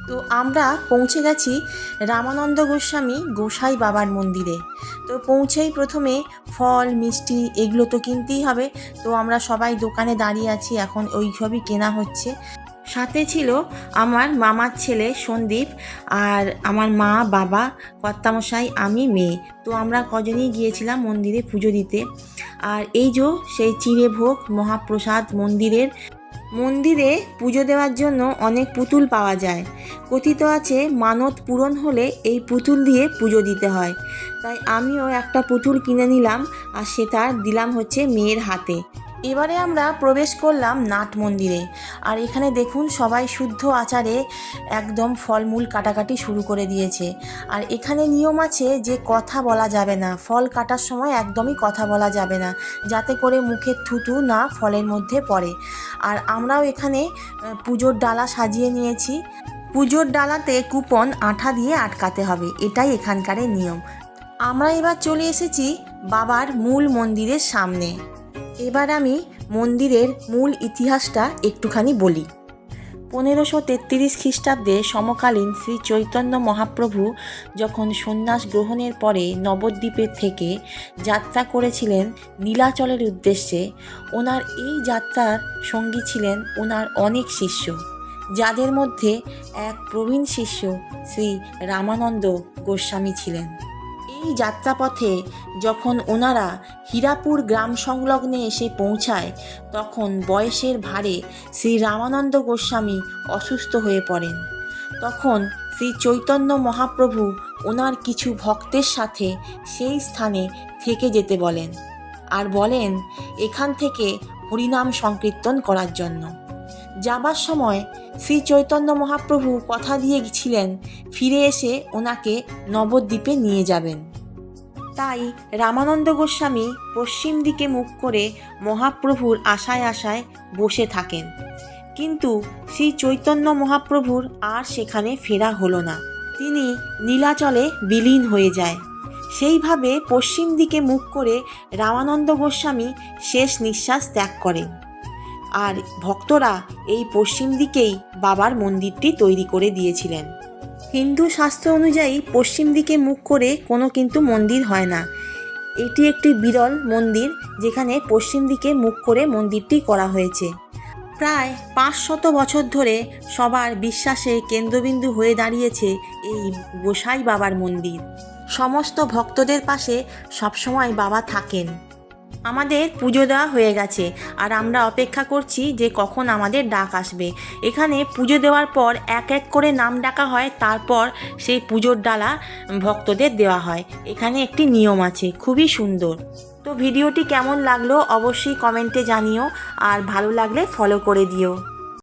তো আমরা পৌঁছে গেছি রামানন্দ গোস্বামী গোসাই বাবার মন্দিরে। তো পৌঁছেই প্রথমে ফল মিষ্টি এগুলো তো কিনতেই হবে। তো আমরা সবাই দোকানে দাঁড়িয়ে আছি, এখন ওইসবই কেনা হচ্ছে। সাথে ছিল আমার মামার ছেলে সন্দীপ, আর আমার মা, বাবা, কর্তামশাই, আমি, মেয়ে। তো আমরা কজনই গিয়েছিলাম মন্দিরে পুজো দিতে। আর এই যে সেই চিঁড়ে ভোগ মহাপ্রসাদ মন্দিরে পুজো দেওয়ার জন্য অনেক পুতুল পাওয়া যায়। কথিত আছে মানত পূরণ হলে এই পুতুল দিয়ে পুজো দিতে হয়। তাই আমিও একটা পুতুল কিনে নিলাম, আর সেটা দিলাম হচ্ছে মেয়ের হাতে। এবারে আমরা প্রবেশ করলাম নাট মন্দিরে। আর এখানে দেখুন সবাই শুদ্ধ আচারে একদম ফলমূল কাটাকাটি শুরু করে দিয়েছে। আর এখানে নিয়ম আছে যে কথা বলা যাবে না, ফল কাটার সময় একদমই কথা বলা যাবে না, যাতে করে মুখের থুতু না ফলের মধ্যে পড়ে। আর আমরাও এখানে পুজোর ডালা সাজিয়ে নিয়েছি। পুজোর ডালাতে কুপন আঠা দিয়ে আটকাতে হবে, এটাই এখানকার নিয়ম। আমরা এবার চলে এসেছি বাবার মূল মন্দিরের সামনে। এবার আমি মন্দিরের মূল ইতিহাসটা একটুখানি বলি। 1533 খ্রিস্টাব্দে সমকালীন শ্রী চৈতন্য মহাপ্রভু যখন সন্ন্যাস গ্রহণের পরে নবদ্বীপের থেকে যাত্রা করেছিলেন নীলাচলের উদ্দেশ্যে, ওনার এই যাত্রার সঙ্গী ছিলেন ওনার অনেক শিষ্য, যাদের মধ্যে এক প্রবীণ শিষ্য শ্রী রামানন্দ গোস্বামী ছিলেন। এই যাত্রাপথে যখন ওনারা হীরাপুর গ্রাম সংলগ্নে এসে পৌঁছায়, তখন বয়সের ভারে শ্রী রামানন্দ গোস্বামী অসুস্থ হয়ে পড়েন। তখন শ্রী চৈতন্য মহাপ্রভু ওনার কিছু ভক্তের সাথে সেই স্থানে থেকে যেতে বলেন, আর বলেন এখান থেকে হরিনাম সংকীর্তন করার জন্য। যাবার সময় শ্রী চৈতন্য মহাপ্রভু কথা দিয়েছিলেন ফিরে এসে ওনাকে নবদ্বীপে নিয়ে যাবেন। তাই রামানন্দ গোস্বামী পশ্চিম দিকে মুখ করে মহাপ্রভুর আশায় আশায় বসে থাকেন। কিন্তু শ্রী চৈতন্য মহাপ্রভুর আর সেখানে ফেরা হলো না, তিনি নীলাচলে বিলীন হয়ে যায়। সেইভাবে পশ্চিম দিকে মুখ করে রামানন্দ গোস্বামী শেষ নিঃশ্বাস ত্যাগ করেন। আর ভক্তরা এই পশ্চিম দিকেই বাবার মন্দিরটি তৈরি করে দিয়েছিলেন। হিন্দু শাস্ত্র অনুযায়ী পশ্চিম দিকে মুখ করে কোনো কিন্তু মন্দির হয় না। এটি একটি বিরল মন্দির যেখানে পশ্চিম দিকে মুখ করে মন্দিরটি করা হয়েছে। প্রায় 500 বছর ধরে সবার বিশ্বাসের কেন্দ্রবিন্দু হয়ে দাঁড়িয়েছে এই গোসাই বাবার মন্দির। সমস্ত ভক্তদের পাশে সবসময় বাবা থাকেন। আমাদের পুজো দেওয়া হয়ে গেছে, আর আমরা অপেক্ষা করছি যে কখন আমাদের ডাক আসবে। এখানে পুজো দেওয়ার পর এক এক করে নাম ডাকা হয়, তারপর সেই পুজোর ডালা ভক্তদের দেওয়া হয়। এখানে একটি নিয়ম আছে, খুবই সুন্দর। তো ভিডিওটি কেমন লাগলো অবশ্যই কমেন্টে জানিও, আর ভালো লাগলে ফলো করে দিও।